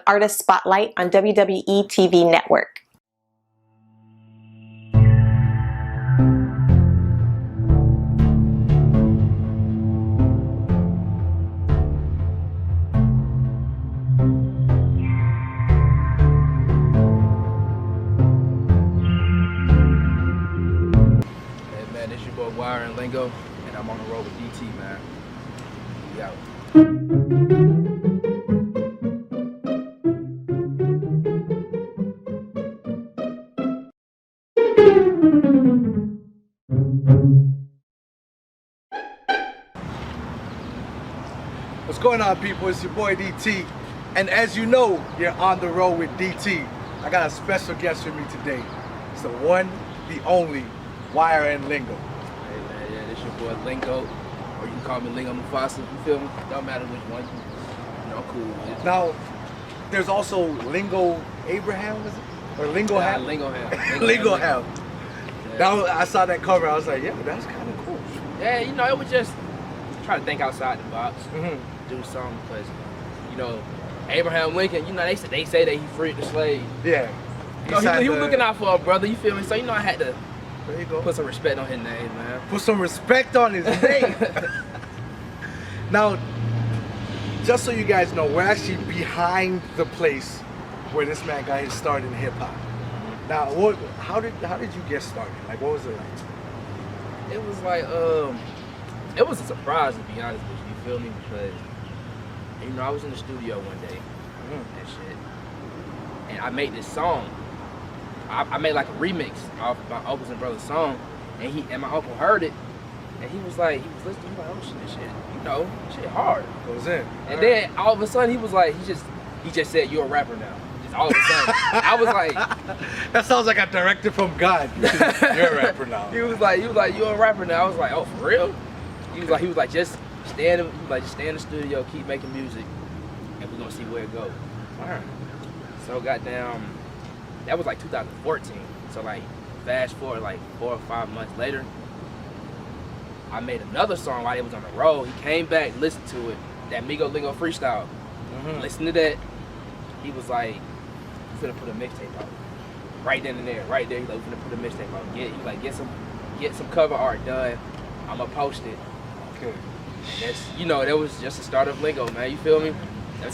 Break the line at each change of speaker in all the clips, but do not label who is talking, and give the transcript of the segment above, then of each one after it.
Artist Spotlight on WWE TV Network.
YRN Lingo, and I'm on the road with DT, man. We out.
What's going on, people? It's your boy DT, and as you know, you're on the road with DT. I got a special guest with me today. It's the one, the only YRN Lingo.
Boy Lingo, or you can call me Lingo Mufasa, you feel me? Don't matter which one, you know, cool with it.
Now, there's also Lingo Abraham, is it? Or Lingo Ham?
Lingo Ham.
Lingo Ham. Yeah. Now, I saw that cover, I was like, yeah, that's kind of cool.
Yeah, you know, it was just try to think outside the box, do something, because, you know, Abraham Lincoln, you know, they say that he freed the slave.
Yeah.
He was looking out for a brother, you feel me? So, you know, I had to
there you go.
Put some respect on his name, man.
Put some respect on his name. Now, just so you guys know, we're actually behind the place where this man got his start in hip hop. Now, how did you get started? Like, what was it like?
It was like, it was a surprise, to be honest with you. You feel me? Because, you know, I was in the studio one day and shit, and I made this song. I made like a remix of my uncle's and brother's song, and my uncle heard it, and he was listening, he was like, oh shit, this shit, you know, shit hard.
Goes in.
And then all of a sudden he was like, he just said, you're a rapper now. Just all of a sudden. I was like,
that sounds like a director from God. You're a rapper now.
He was like, you're a rapper now. I was like, oh, for real? He was like, just stay in the studio, keep making music, and we're gonna see where it goes.
All right.
So goddamn. That was like 2014. So like fast forward like 4 or 5 months later, I made another song while he was on the road. He came back, listened to it, that Migos Lingo freestyle. Listen to that. He was like, "You finna put a mixtape out." Right then and there, right there. He's like, "We finna put a mixtape out. Get some cover art done. I'ma post it."
Okay.
And that was just the start of Lingo, man. You feel me?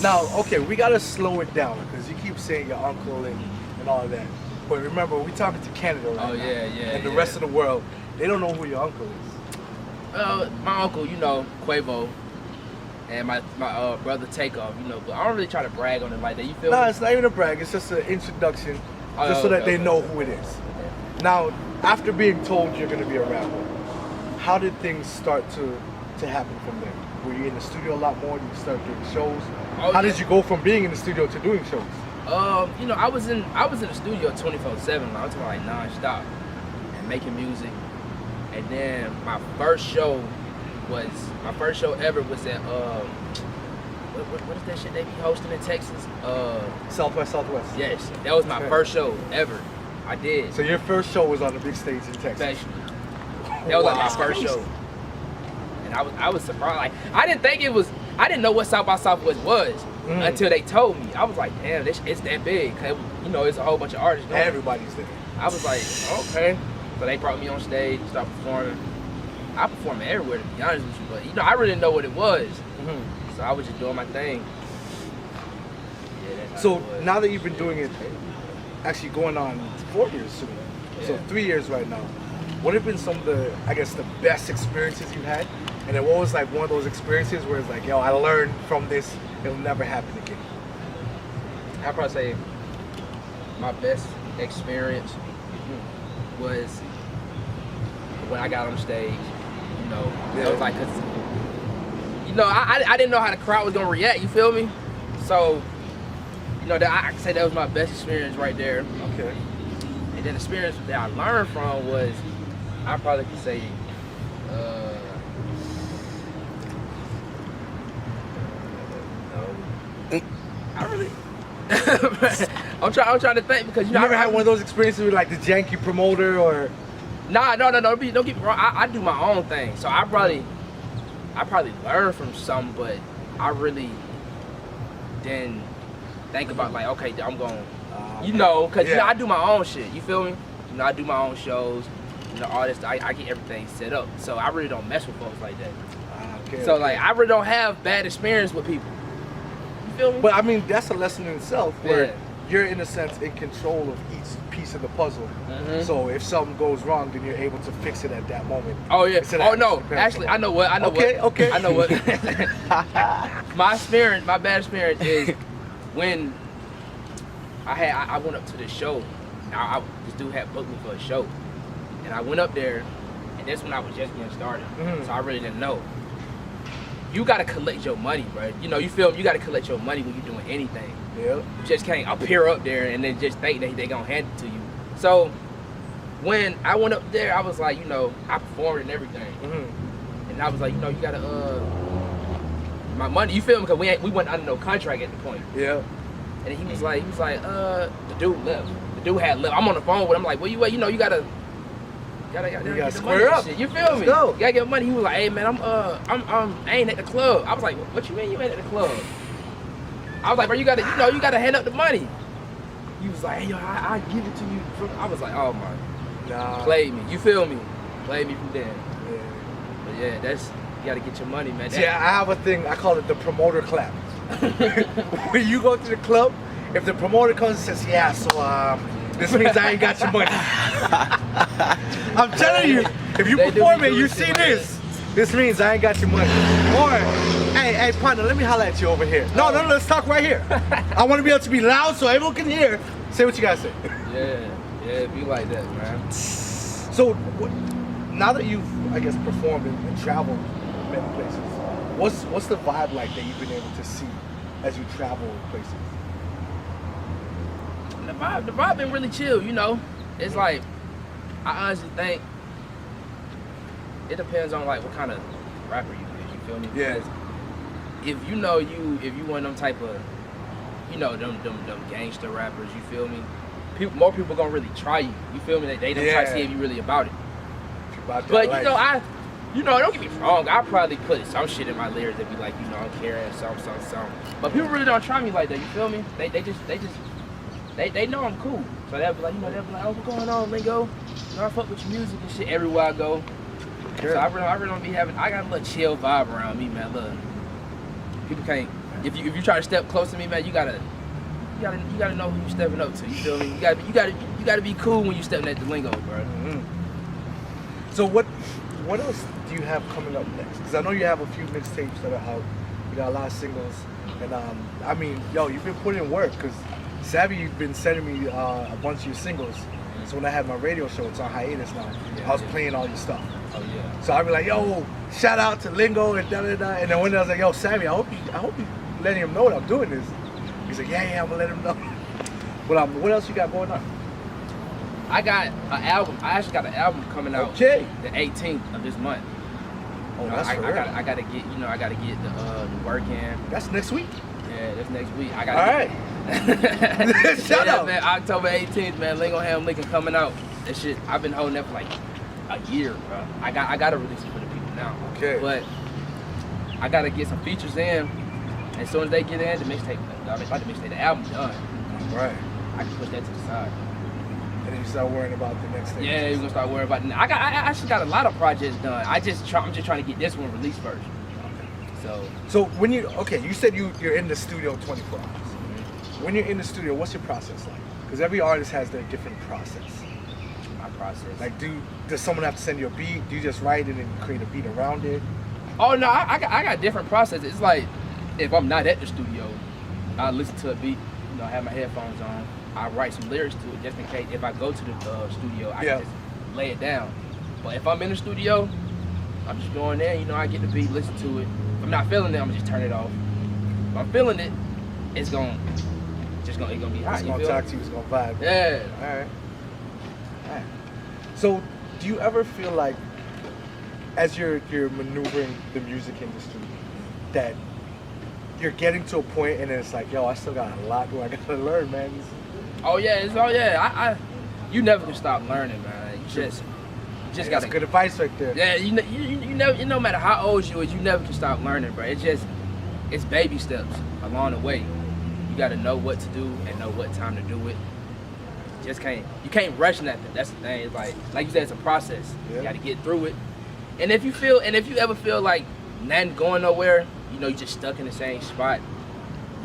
Now, okay, we gotta slow it down because you keep saying your uncle and all of that. But remember, we're talking to Canada right now. And the rest of the world, they don't know who your uncle is.
My uncle, you know, Quavo, and my brother Takeoff, you know, but I don't really try to brag on it like that. You feel me?
No, it's not even a brag. It's just an introduction, just so that they know who it is. Okay. Now, after being told you're going to be a rapper, how did things start to happen from there? Were you in the studio a lot more? Did you start doing shows? How did you go from being in the studio to doing shows?
You know, I was in the studio 24/7. I was talking like non-stop and making music. And then my first show ever was at what is that shit they be hosting in Texas?
Southwest.
Yes, that was my first show ever. I did.
So your first show was on the big stage in Texas.
Basically. That was like my first show. And I was surprised. Like I didn't know what South by Southwest was until they told me. I was like, damn, it's that big. You know, it's a whole bunch of artists going.
Everybody's there.
I was like, okay. So they brought me on stage, started performing. I performed everywhere, to be honest with you, but you know, I really didn't know what it was. So I was just doing my thing. Yeah,
so now that you've been doing it, actually going on 4 years soon, so 3 years right now, what have been some of the, I guess, the best experiences you had? And then what was like one of those experiences where it's like, yo, I learned from this, it'll never happen again?
I'd probably say my best experience was when I got on stage. You know, it was like, cause, you know, I didn't know how the crowd was gonna react. You feel me? So, you know, I can say that was my best experience right there.
Okay.
And then the experience that I learned from was, I probably could say, I really. I'm trying to think because you
never had one of those experiences with like the janky promoter or.
Nah, no. Don't get me wrong. I do my own thing, so I probably learned from some, but I really didn't think about like, okay, I'm going, you know, cause you know, I do my own shit. You feel me? You know, I do my own shows. You know, all this. I get everything set up. So I really don't mess with folks like that. So like, I really don't have bad experience with people. You feel me?
But I mean, that's a lesson in itself where you're in a sense in control of each piece of the puzzle. So if something goes wrong, then you're able to fix it at that moment.
Oh yeah. Oh no. Actually, I know what. I know what.
Okay.
I know what. My bad experience is when I went up to this show. This dude had booked me for a show, and I went up there, and that's when I was just getting started. So I really didn't know. You gotta collect your money, bro. You know, you feel me? You gotta collect your money when you're doing anything.
Yeah.
You just can't appear up there and then just think that they gonna hand it to you. So when I went up there, I was like, you know, I performed and everything, and I was like, you know, you gotta my money. You feel me? Because we went under no contract at the point.
Yeah.
And he was like, the dude left. The dude had left. I'm on the phone with him. I'm like, well, you know, you gotta
square up.
Shit. You feel me?
Go.
You gotta get money. He was like, hey man, I ain't at the club. I was like, what you mean you ain't at the club? I was like, bro, you gotta hand up the money. He was like, hey yo, I give it to you. I was like, oh my, played me. You feel me? Played me from then.
Yeah.
But yeah, you gotta get your money, man.
Yeah, I have a thing. I call it the promoter clap. When you go to the club, if the promoter comes and says, yeah, so this means I ain't got your money. I'm telling you, if you perform it, you see this. This means I ain't got your money. Or, hey, partner, let me holler at you over here. No, let's talk right here. I want to be able to be loud so everyone can hear. Say what you gotta say.
Yeah, be like that, man.
So, now that you've, I guess, performed and traveled many places, what's the vibe like that you've been able to see as you travel places?
The vibe been really chill, you know. It's like, I honestly think it depends on like what kind of rapper you is, you feel me?
Yeah.
Because if you one of them type of, you know, them gangster rappers, you feel me? More people gonna really try you. You feel me? They don't try to see if you really about it. But you know, don't get me wrong. I probably put some shit in my lyrics that be like, you know, I'm carrying some. But people really don't try me like that. You feel me? They know I'm cool. So they'll be like, oh, what's going on, Lingo? You know, I fuck with your music and shit everywhere I go. Sure. So I really don't be having. I got a little chill vibe around me, man. Look, people can't. If you try to step close to me, man, you gotta know who you stepping up to. You feel me? You gotta be cool when you stepping at the Lingo, bro.
So what else do you have coming up next? Because I know you have a few mixtapes that are out. You got a lot of singles, and I mean, yo, you've been putting in work. Because Savvy, you've been sending me a bunch of your singles. So when I had my radio show, it's on hiatus now. I was playing all your stuff.
Oh yeah.
So I'd be like, yo, shout out to Lingo and da-da-da. And then one day I was like, yo, Savvy, I hope you letting him know that I'm doing this. He's like, yeah, I'm gonna let him know. But what else you got going on?
I got an album. I actually got an album coming out the 18th of this month.
Oh, that's for real.
I gotta get the work in.
That's next week.
Yeah, that's next week. I
got. All right. Shout out,
man. October 18th, man. Lingo Lincoln coming out. That shit. I've been holding that for like a year, bro. I gotta release it for the people now.
Okay.
But I gotta get some features in. As soon as they get in, the mixtape, the album done.
Right.
I can put that to the side.
And then you start worrying about the next thing.
Yeah, you're gonna start worrying about it. I actually got a lot of projects done. I'm just trying to get this one released first.
So when you said you're in the studio 24 hours. When you're in the studio, what's your process like? Because every artist has their different process.
My process.
Like, does someone have to send you a beat? Do you just write it and create a beat around it?
Oh no, I got different processes. It's like if I'm not at the studio, I listen to a beat. You know, I have my headphones on. I write some lyrics to it just in case if I go to the studio, I can just lay it down. But if I'm in the studio, I'm just going there. You know, I get the beat, listen to it. If I'm not feeling it, I'm gonna just turn it off. If I'm feeling it, it's gonna be hot.
It's gonna talk to you. It's gonna vibe.
Yeah.
All right. So, do you ever feel like, as you're maneuvering the music industry, that you're getting to a point and it's like, yo, I still got a lot I gotta learn, man.
Oh yeah, you never can stop learning, man. You just gotta.
That's good advice right there.
Yeah, you never, no matter how old you is, you never can stop learning, bro. It's baby steps along the way. You gotta know what to do and know what time to do it. You can't rush nothing. That's the thing. It's like you said, it's a process.
Yeah.
You gotta get through it. And if you ever feel like nothing going nowhere, you're just stuck in the same spot,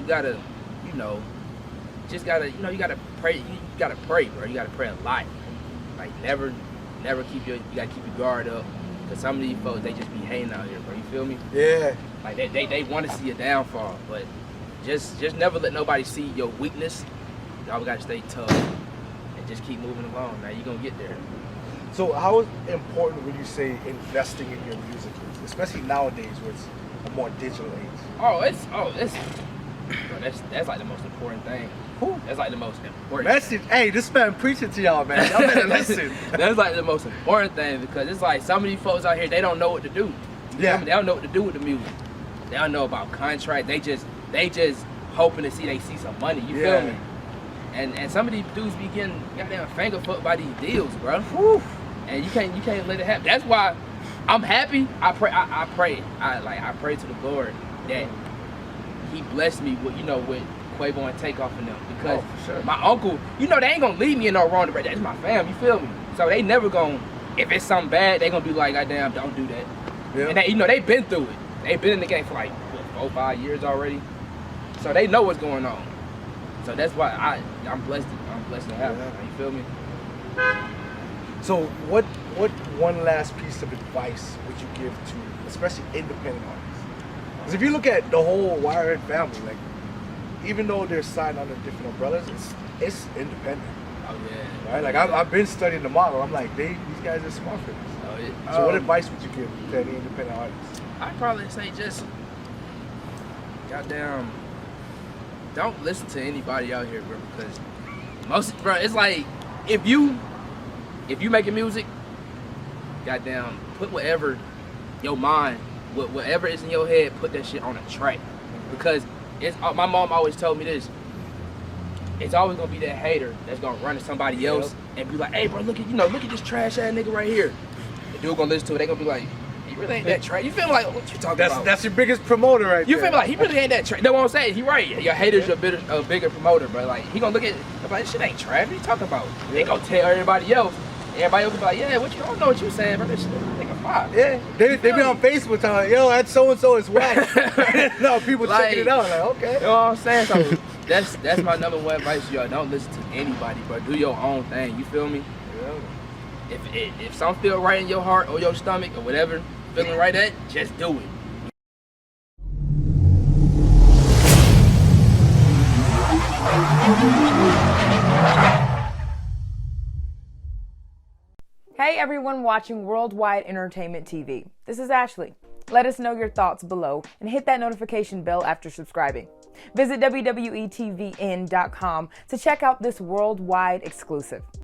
you gotta, you gotta pray. You gotta pray, bro. You gotta pray a lot. Like never keep you gotta keep your guard up. Cause some of these folks, they just be hating out here, bro. You feel me?
Yeah.
Like they want to see a downfall, but just never let nobody see your weakness. Y'all gotta stay tough and just keep moving along. Now you gonna get there.
So how important would you say investing in your music is, especially nowadays where it's a more digital age?
That's like the most important thing.
Whew.
That's like the most important
Message.
thing.
Hey, this man preaching to y'all, man. Y'all better listen.
That's like the most important thing, because it's like some of these folks out here, they don't know what to do.
Yeah.
They don't know what to do with the music. They don't know about contract. They just hoping to see some money. You feel me? And some of these dudes be getting goddamn finger fucked by these deals, bro.
Whew.
And you can't let it happen. That's why I'm happy. I pray to the Lord that He blessed me with Quavo and Takeoff and them, because
sure.
my uncle, they ain't gonna leave me in no wrong direction. That's my fam, you feel me? So they never gonna, if it's something bad, they gonna be like, goddamn, don't do that.
Yeah.
And they been through it. They been in the game for like 4 or 5 years already. So they know what's going on. So that's why I'm blessed to have them. You feel me?
So what one last piece of advice would you give to especially independent artists? Because if you look at the whole YRN family, like, even though they're signed under different umbrellas, it's independent.
Oh yeah.
Right? Like I've been studying the model. I'm like, these guys are smart for this.
Oh, yeah.
So what advice would you give to any independent artists?
I'd probably say just goddamn, don't listen to anybody out here, bro, because it's like if you making music, goddamn, put whatever your mind, whatever is in your head, put that shit on a track, because my mom always told me this. It's always gonna be that hater that's gonna run to somebody else and be like, "Hey, bro, look at this trash ass nigga right here." The dude gonna listen to it. They gonna be like, "He really ain't that trash." You feel me? Like, what you talking about?
That's your biggest promoter right
You
there.
feel me? Like, he really ain't that trash. That's what I'm saying. He right. Your hater's a bigger promoter, bro. Like, he gonna look at it, like, this shit ain't trash. What you talking about? They gonna tell everybody else. Everybody else be like, "Yeah, what you don't know what you saying, bro? This shit nigga fire."
Yeah, they be on Facebook telling, "Yo, that so and so is whack." No, people checking it out. Like, okay.
You know what I'm saying? So that's my number one advice to y'all. Don't listen to anybody, bro. Do your own thing. You feel me?
Yeah.
If something feel right in your heart or your stomach or whatever feeling right at, just do it.
Hey everyone watching Worldwide Entertainment TV. This is Ashley. Let us know your thoughts below and hit that notification bell after subscribing. Visit wwetvn.com to check out this worldwide exclusive.